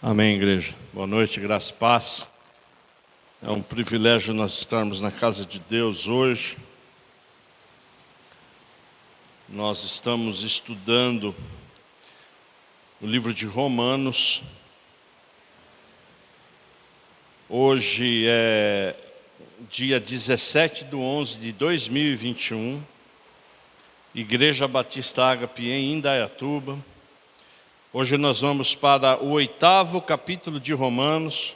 Amém, igreja. Boa noite, graça e paz. É um privilégio nós estarmos na casa de Deus hoje. Nós estamos estudando o livro de Romanos. Hoje é dia 17/11/2021, Igreja Batista Ágape em Indaiatuba. Hoje nós vamos para o 8º capítulo de Romanos.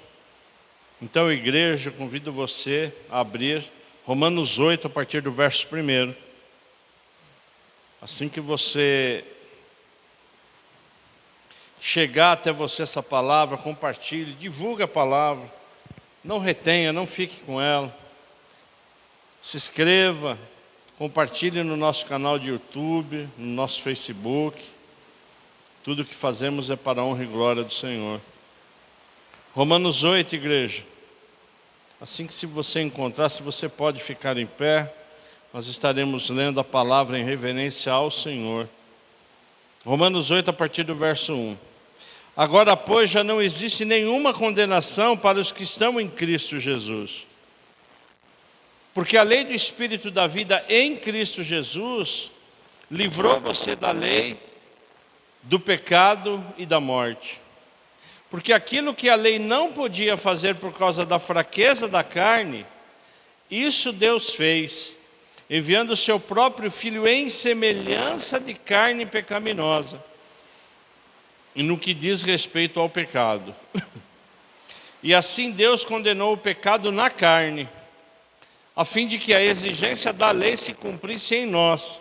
Então, igreja, convido você a abrir Romanos 8, a partir do verso 1. Assim que você chegar até você essa palavra, compartilhe, divulgue a palavra. Não retenha, não fique com ela. Se inscreva, compartilhe no nosso canal de YouTube, no nosso Facebook. Tudo o que fazemos é para a honra e glória do Senhor. Romanos 8, igreja. Assim que se você encontrar, se você pode ficar em pé, nós estaremos lendo a palavra em reverência ao Senhor. Romanos 8, a partir do verso 1. Agora, pois, já não existe nenhuma condenação para os que estão em Cristo Jesus. Porque a lei do Espírito da vida em Cristo Jesus livrou você da lei, do pecado e da morte. Porque aquilo que a lei não podia fazer por causa da fraqueza da carne, isso Deus fez, enviando o seu próprio Filho em semelhança de carne pecaminosa, e no que diz respeito ao pecado. E assim Deus condenou o pecado na carne, a fim de que a exigência da lei se cumprisse em nós,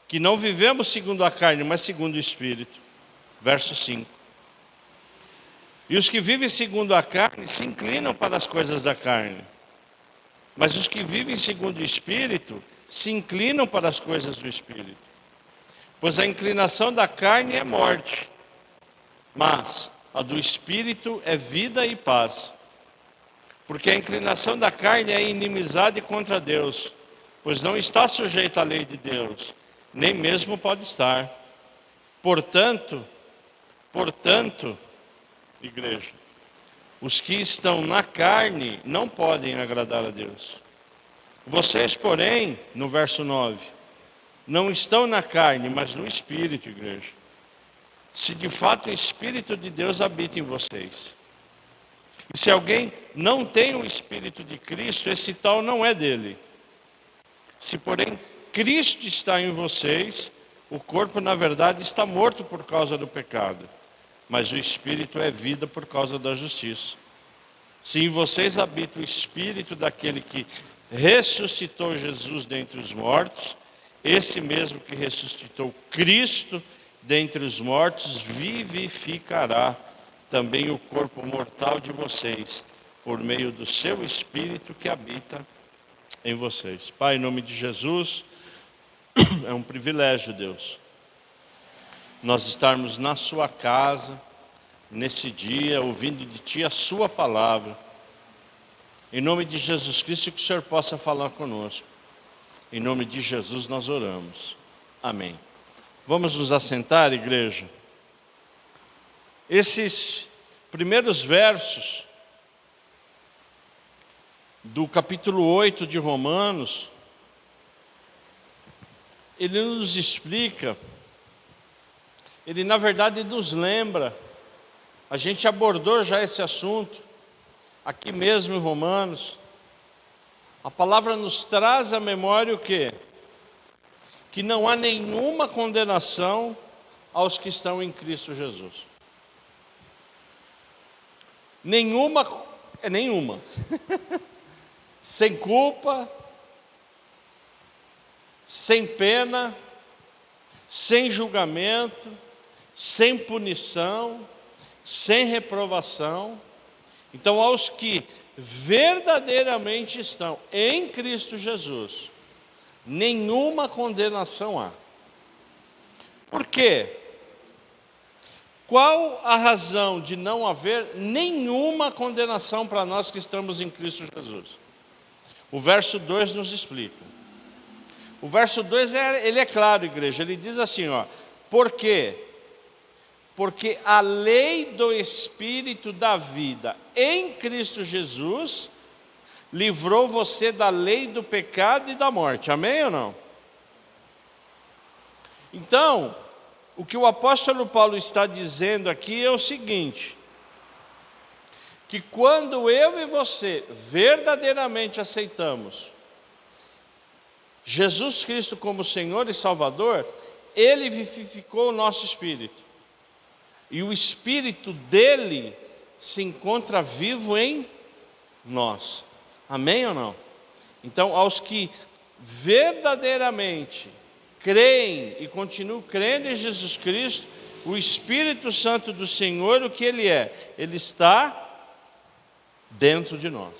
que não vivemos segundo a carne, mas segundo o Espírito. Verso 5. E os que vivem segundo a carne se inclinam para as coisas da carne, mas os que vivem segundo o Espírito se inclinam para as coisas do Espírito. Pois a inclinação da carne é morte, mas a do Espírito é vida e paz. Porque a inclinação da carne é inimizade contra Deus, pois não está sujeita à lei de Deus, nem mesmo pode estar. Portanto, igreja, os que estão na carne não podem agradar a Deus. Vocês, porém, no verso 9, não estão na carne, mas no Espírito, igreja. Se de fato o Espírito de Deus habita em vocês. E se alguém não tem o Espírito de Cristo, esse tal não é dele. Se, porém, Cristo está em vocês, o corpo, na verdade, está morto por causa do pecado, mas o Espírito é vida por causa da justiça. Se em vocês habita o Espírito daquele que ressuscitou Jesus dentre os mortos, esse mesmo que ressuscitou Cristo dentre os mortos, vivificará também o corpo mortal de vocês, por meio do seu Espírito que habita em vocês. Pai, em nome de Jesus, é um privilégio, Deus, nós estarmos na sua casa, nesse dia, ouvindo de Ti a sua palavra. Em nome de Jesus Cristo, que o Senhor possa falar conosco. Em nome de Jesus nós oramos. Amém. Vamos nos assentar, igreja. Esses primeiros versos do capítulo 8 de Romanos, ele nos explica, ele na verdade nos lembra, a gente abordou já esse assunto, aqui mesmo em Romanos. A palavra nos traz à memória o quê? Que não há nenhuma condenação aos que estão em Cristo Jesus. Nenhuma. Sem culpa, sem pena, sem julgamento, sem punição, sem reprovação. Então, aos que verdadeiramente estão em Cristo Jesus, nenhuma condenação há. Por quê? Qual a razão de não haver nenhuma condenação para nós que estamos em Cristo Jesus? O verso 2 nos explica. O verso 2 ele é claro, igreja. Ele diz assim, ó: por quê? porque a lei do Espírito da vida em Cristo Jesus livrou você da lei do pecado e da morte. Amém ou não? Então, o que o apóstolo Paulo está dizendo aqui é o seguinte: que quando eu e você verdadeiramente aceitamos Jesus Cristo como Senhor e Salvador, Ele vivificou o nosso espírito. E o espírito dele se encontra vivo em nós. Amém ou não? Então, aos que verdadeiramente creem e continuam crendo em Jesus Cristo, o Espírito Santo do Senhor, o que Ele é? Ele está dentro de nós.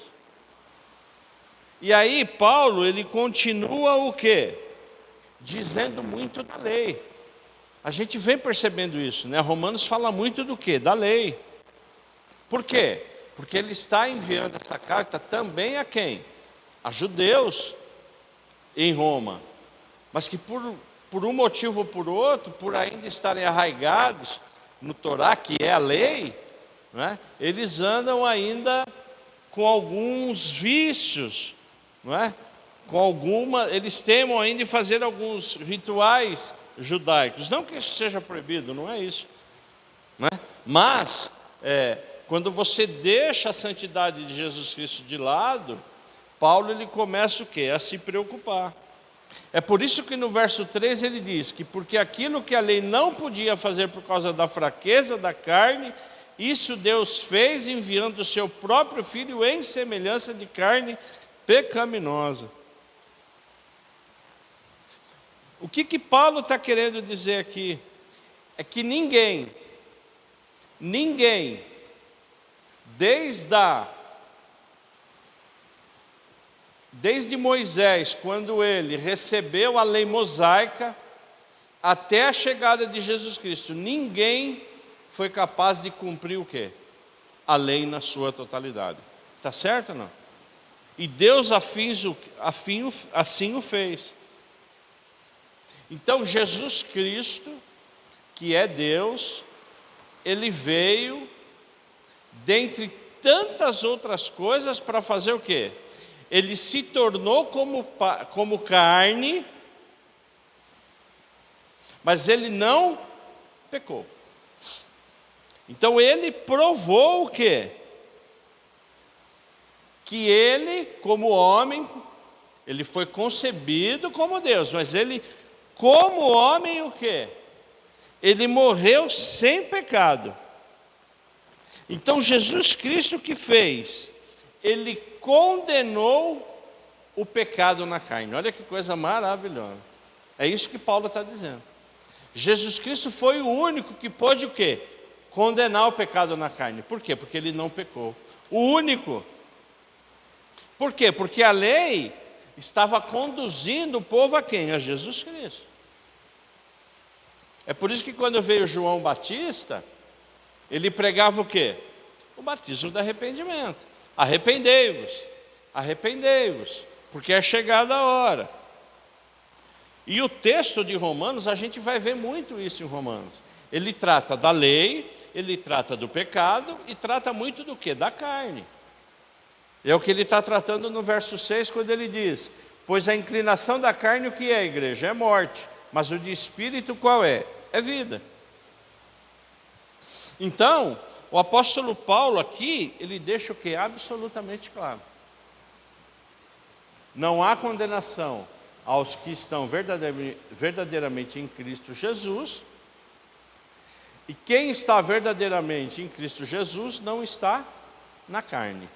E aí Paulo, ele continua o quê? Dizendo muito da lei. A gente vem percebendo isso, né? Romanos fala muito do quê? Da lei. Por quê? Porque ele está enviando essa carta também a quem? A judeus em Roma. Mas que por um motivo ou por outro, por ainda estarem arraigados no Torá, que é a lei, né? Eles andam ainda com alguns vícios, não é? Eles temem ainda de fazer alguns rituais judaicos. Não que isso seja proibido, não é isso, não é? Mas quando você deixa a santidade de Jesus Cristo de lado, Paulo ele começa o quê? A se preocupar. É por isso que no verso 3 ele diz que porque aquilo que a lei não podia fazer por causa da fraqueza da carne, isso Deus fez enviando o seu próprio Filho em semelhança de carne pecaminosa. O que Paulo está querendo dizer aqui? É que ninguém, desde Moisés, quando ele recebeu a lei mosaica, até a chegada de Jesus Cristo, ninguém foi capaz de cumprir o quê? A lei na sua totalidade. Está certo ou não? E Deus assim o fez. Então Jesus Cristo, que é Deus, Ele veio, dentre tantas outras coisas, para fazer o quê? Ele se tornou como carne, mas Ele não pecou. Então Ele provou o quê? Que Ele, como homem, Ele foi concebido como Deus, mas Ele, como homem, o quê? Ele morreu sem pecado. Então Jesus Cristo o que fez? Ele condenou o pecado na carne. Olha que coisa maravilhosa. É isso que Paulo está dizendo. Jesus Cristo foi o único que pôde o quê? Condenar o pecado na carne. Por quê? Porque ele não pecou. O único. Por quê? Porque a lei estava conduzindo o povo a quem? A Jesus Cristo. É por isso que quando veio João Batista, ele pregava o quê? O batismo do arrependimento. Arrependei-vos, arrependei-vos, porque é chegada a hora. E o texto de Romanos, a gente vai ver muito isso em Romanos. Ele trata da lei, ele trata do pecado e trata muito do quê? Da carne. É o que ele está tratando no verso 6, quando ele diz: pois a inclinação da carne, o que é, igreja? É morte, mas o de espírito qual é? É vida. Então, o apóstolo Paulo aqui, ele deixa o que? Absolutamente claro. Não há condenação aos que estão verdadeiramente em Cristo Jesus, e quem está verdadeiramente em Cristo Jesus não está na carne.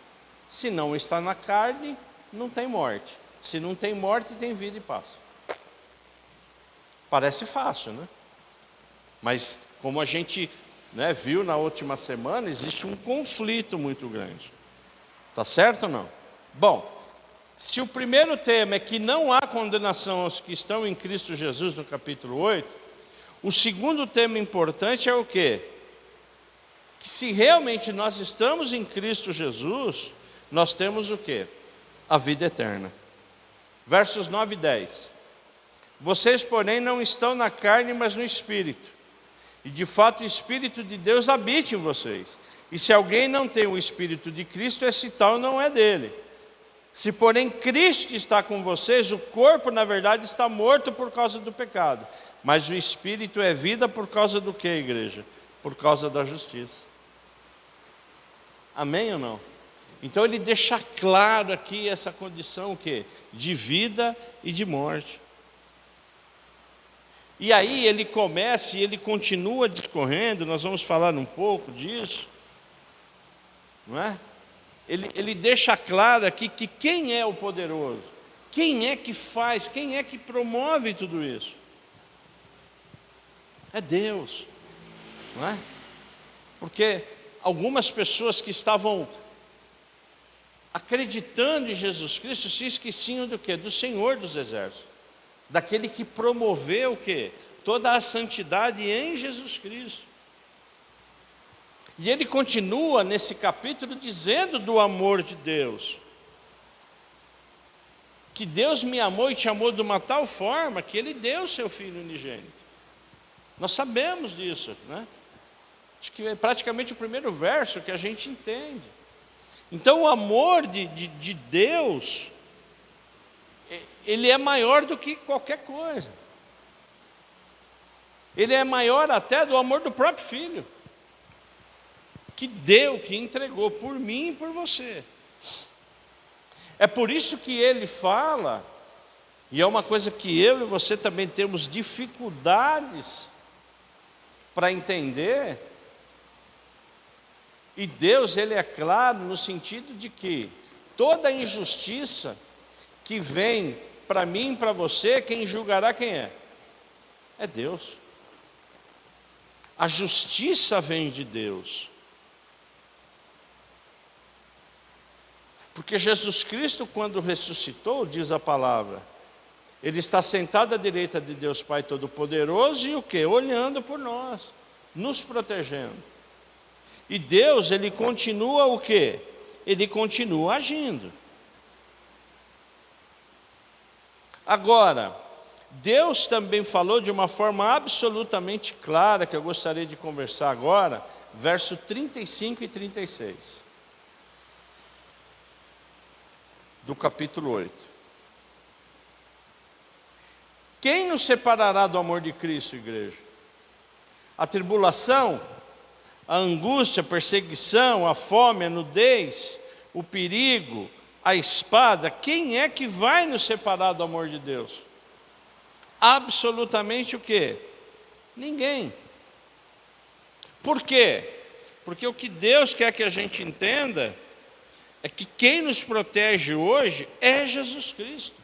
Se não está na carne, não tem morte. Se não tem morte, tem vida e paz. Parece fácil, né? Mas como a gente viu na última semana, existe um conflito muito grande. Tá certo ou não? Bom, se o primeiro tema é que não há condenação aos que estão em Cristo Jesus, no capítulo 8, o segundo tema importante é o quê? Que se realmente nós estamos em Cristo Jesus, nós temos o quê? A vida eterna. Versos 9 e 10. Vocês, porém, não estão na carne, mas no Espírito. E de fato o Espírito de Deus habita em vocês. E se alguém não tem o Espírito de Cristo, esse tal não é dele. Se porém Cristo está com vocês, o corpo na verdade está morto por causa do pecado. Mas o Espírito é vida por causa do que, igreja? Por causa da justiça. Amém ou não? Então ele deixa claro aqui essa condição o quê? De vida e de morte. E aí ele começa e ele continua discorrendo, nós vamos falar um pouco disso, não é? Ele deixa claro aqui que quem é o poderoso, quem é que faz, quem é que promove tudo isso? É Deus, não é? Porque algumas pessoas que estavam acreditando em Jesus Cristo se esqueciam do quê? Do Senhor dos Exércitos, daquele que promoveu o quê? Toda a santidade em Jesus Cristo. E ele continua nesse capítulo dizendo do amor de Deus. Que Deus me amou e te amou de uma tal forma que Ele deu o seu Filho unigênito. Nós sabemos disso, né? Acho que é praticamente o primeiro verso que a gente entende. Então o amor de Deus, ele é maior do que qualquer coisa. Ele é maior até do amor do próprio Filho. Que deu, que entregou por mim e por você. É por isso que ele fala, e é uma coisa que eu e você também temos dificuldades para entender, e Deus, ele é claro no sentido de que toda injustiça que vem para mim e para você, quem julgará quem é? É Deus. A justiça vem de Deus. Porque Jesus Cristo, quando ressuscitou, diz a palavra, Ele está sentado à direita de Deus Pai Todo-Poderoso e o quê? Olhando por nós, nos protegendo. E Deus, Ele continua o quê? Ele continua agindo. Agora, Deus também falou de uma forma absolutamente clara, que eu gostaria de conversar agora, verso 35 e 36. Do capítulo 8. Quem nos separará do amor de Cristo, igreja? A tribulação, a angústia, a perseguição, a fome, a nudez, o perigo, a espada, quem é que vai nos separar do amor de Deus? Absolutamente o quê? Ninguém. Por quê? Porque o que Deus quer que a gente entenda é que quem nos protege hoje é Jesus Cristo.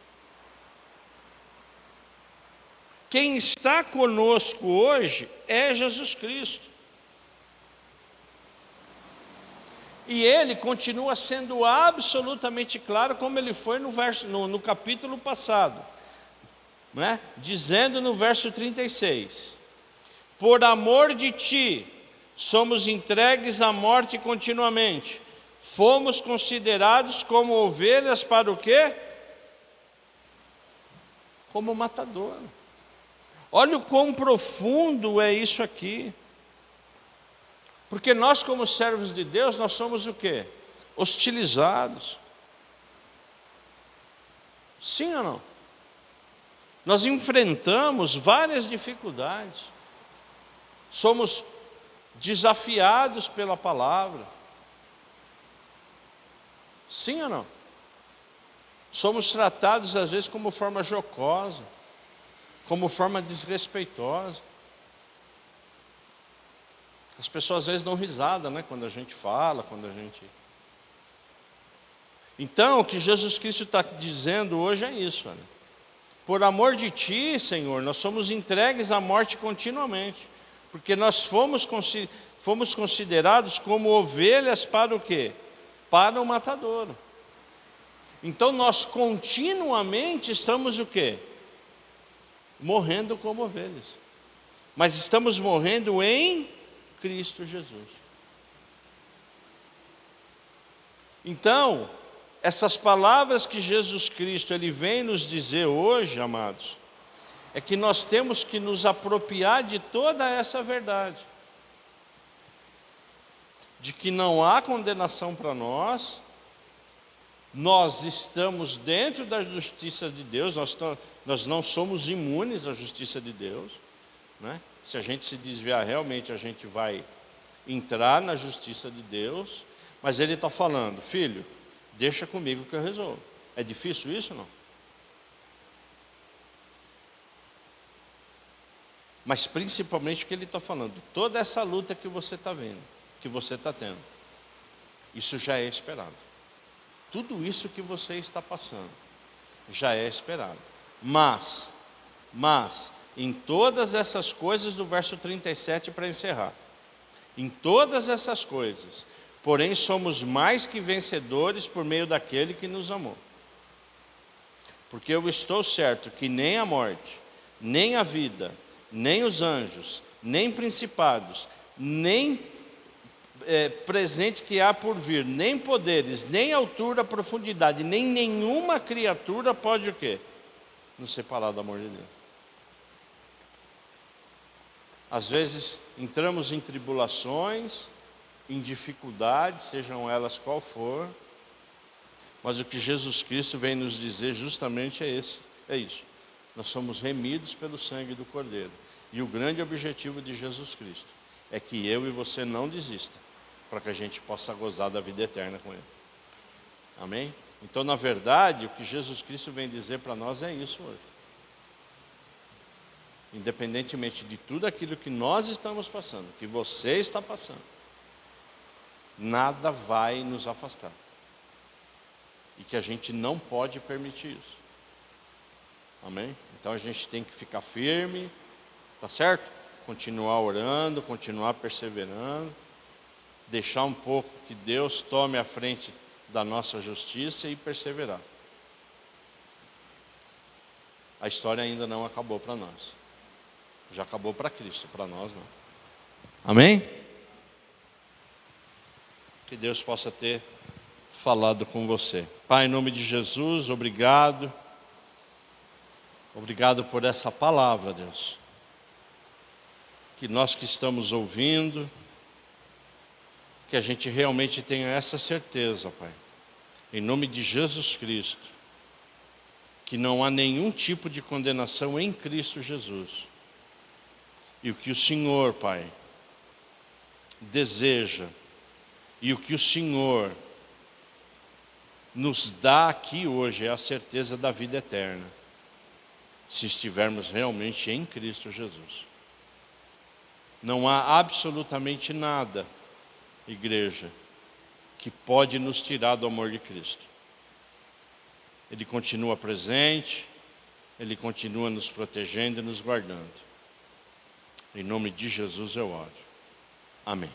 Quem está conosco hoje é Jesus Cristo. E ele continua sendo absolutamente claro, como ele foi no capítulo passado, né? Dizendo no verso 36: por amor de ti, somos entregues à morte continuamente. Fomos considerados como ovelhas para o quê? Como matador. Olha o quão profundo é isso aqui. Porque nós, como servos de Deus, nós somos o quê? Hostilizados. Sim ou não? Nós enfrentamos várias dificuldades. Somos desafiados pela palavra. Sim ou não? Somos tratados às vezes como forma jocosa, como forma desrespeitosa. As pessoas às vezes dão risada, né, quando a gente fala, quando a gente... Então, o que Jesus Cristo está dizendo hoje é isso, olha. Por amor de ti, Senhor, nós somos entregues à morte continuamente, porque nós fomos considerados como ovelhas para o quê? Para o matadouro. Então nós continuamente estamos o quê? Morrendo como ovelhas. Mas estamos morrendo em Cristo Jesus. Então, essas palavras que Jesus Cristo ele vem nos dizer hoje, amados, é que nós temos que nos apropriar de toda essa verdade. De que não há condenação para nós, nós estamos dentro da justiça de Deus, nós não somos imunes à justiça de Deus, né? Se a gente se desviar, realmente a gente vai entrar na justiça de Deus, mas ele está falando, filho, deixa comigo que eu resolvo. É difícil isso, não? Mas principalmente o que ele está falando, toda essa luta que você está vendo, que você está tendo, isso já é esperado. Tudo isso que você está passando, já é esperado. Mas, em todas essas coisas, do verso 37 para encerrar, em todas essas coisas, porém somos mais que vencedores por meio daquele que nos amou. Porque eu estou certo que nem a morte, nem a vida, nem os anjos, nem principados, nem presente que há por vir, nem poderes, nem altura, profundidade, nem nenhuma criatura pode o quê? Nos separar do amor de Deus. Às vezes entramos em tribulações, em dificuldades, sejam elas qual for, mas o que Jesus Cristo vem nos dizer justamente é isso. Nós somos remidos pelo sangue do Cordeiro. E o grande objetivo de Jesus Cristo é que eu e você não desista, para que a gente possa gozar da vida eterna com Ele. Amém? Então, na verdade, o que Jesus Cristo vem dizer para nós é isso hoje. Independentemente de tudo aquilo que nós estamos passando, que você está passando, nada vai nos afastar. E que a gente não pode permitir isso. Amém? Então a gente tem que ficar firme, tá certo? Continuar orando, continuar perseverando, deixar um pouco que Deus tome a frente da nossa justiça e perseverar. A história ainda não acabou para nós. Já acabou para Cristo, para nós não. Amém? Que Deus possa ter falado com você. Pai, em nome de Jesus, obrigado. Obrigado por essa palavra, Deus. Que nós que estamos ouvindo, que a gente realmente tenha essa certeza, Pai. Em nome de Jesus Cristo, que não há nenhum tipo de condenação em Cristo Jesus. E o que o Senhor, Pai, deseja, e o que o Senhor nos dá aqui hoje é a certeza da vida eterna, se estivermos realmente em Cristo Jesus. Não há absolutamente nada, igreja, que pode nos tirar do amor de Cristo. Ele continua presente, Ele continua nos protegendo e nos guardando. Em nome de Jesus eu oro. Amém.